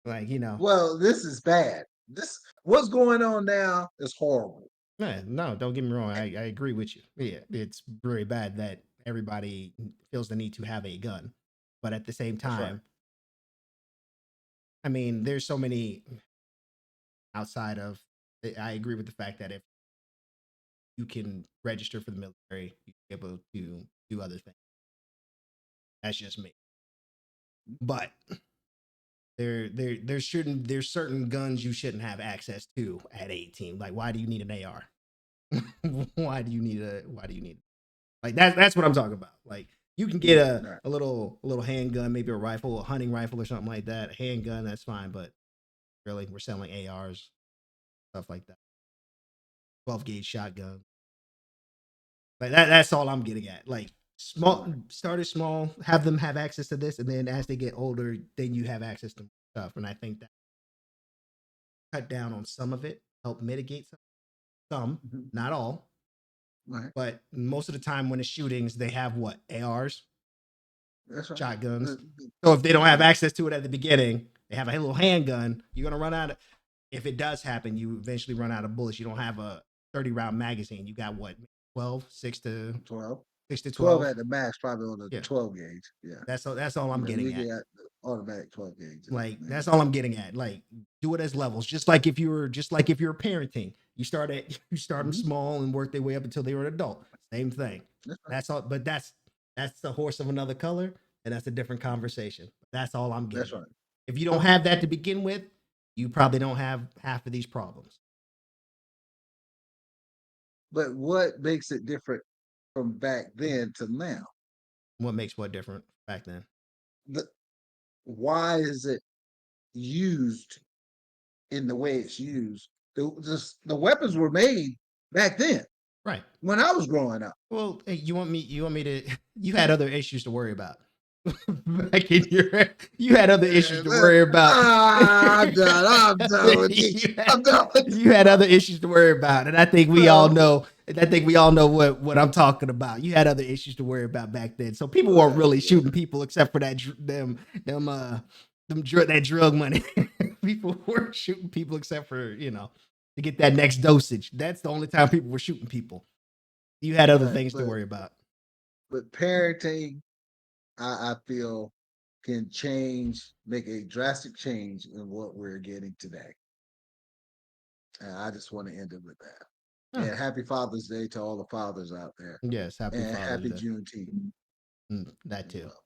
Well, this is bad. This what's going on now is horrible. No, don't get me wrong. I agree with you. Yeah, it's very bad that everybody feels the need to have a gun, but at the same That's right. time, I mean, there's so many outside of. I agree with the fact that if you can register for the military. You can be able to do other things. That's just me. But there's certain guns you shouldn't have access to at 18. Like, why do you need an AR? why do you need like that's what I'm talking about. Like, you can get Right. a little handgun, maybe a rifle, a hunting rifle or something like that. A handgun, that's fine, but really we're selling ARs, stuff like that. 12 gauge shotgun. Like that's all I'm getting at. Like, start as small, have them have access to this, and then as they get older, then you have access to stuff. And I think that cut down on some of it, help mitigate some, Mhm. not all. Right. But most of the time when it's shootings, they have what? ARs, That's right. shotguns. So if they don't have access to it at the beginning, they have a little handgun, you're gonna run out of, if it does happen, you eventually run out of bullets. You don't have a 30 round magazine. You got what, 12, 6 to 12. 6 to 12 12. at the max, probably on the Yeah. 12 gauge. Yeah. That's all I'm getting We at. get automatic 12 gauge. Like, Yeah. that's all I'm getting at. Like, do it as levels. Just like if you're parenting, you start them Mhm. small and work their way up until they were an adult. Same thing. That's right. That's all. But that's the horse of another color, and that's a different conversation. That's all I'm That's getting. right. If you don't have that to begin with, you probably don't have half of these problems. But what makes it different from back then to now? What makes what different back then? The, why is it used in the way it's used? The weapons were made back then Right. when I was growing up. Well, hey, you want me to? You had other issues to worry about. Back in you had other issues to worry about. I'm done. I'm done with you. I'm done with You had other issues to worry about, and I think we all know. I think we all know what I'm talking about. You had other issues to worry about back then, so people weren't really shooting people except for that that drug money. People weren't shooting people except for to get that next dosage. That's the only time people were shooting people. You had other Right, things to worry about. but parenting, I feel, can make a drastic change in what we're getting today. And I just want to end it with that. Huh. And happy Father's Day to all the fathers out there. Yes, happy And Father's happy Day. Juneteenth. That as too. well.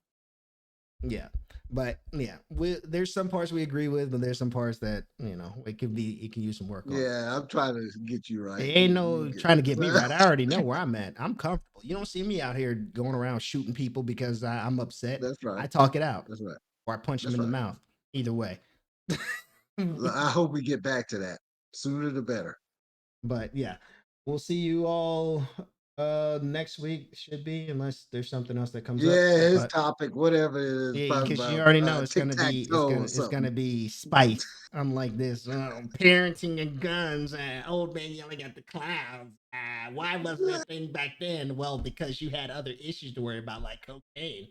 Yeah, but yeah, there's some parts we agree with, but there's some parts that it can use some work on. Yeah, I'm trying to get you right. It ain't no trying to get me right. I already know where I'm at. I'm comfortable. You don't see me out here going around shooting people because I'm upset. That's right. I talk it out, That's right. or I punch them That's in the right. mouth. Either way. I hope we get back to that. Sooner the better. But yeah, we'll see you all next week, should be, unless there's something else that comes up. Yeah, his But topic, whatever it is, yeah, probably because you about already know it's tic gonna tac be toe or it's gonna something. be spice. Unlike this parenting and guns. Old man yelling at the clouds. Why wasn't that thing back then? Well, because you had other issues to worry about, like cocaine.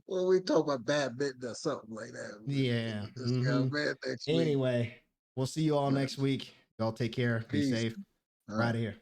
Well, we talk about badminton or something like that. Yeah. This guy, man, next week. Anyway, we'll see you all next week. Y'all take care. Be Peace. safe. All We're out right. of here.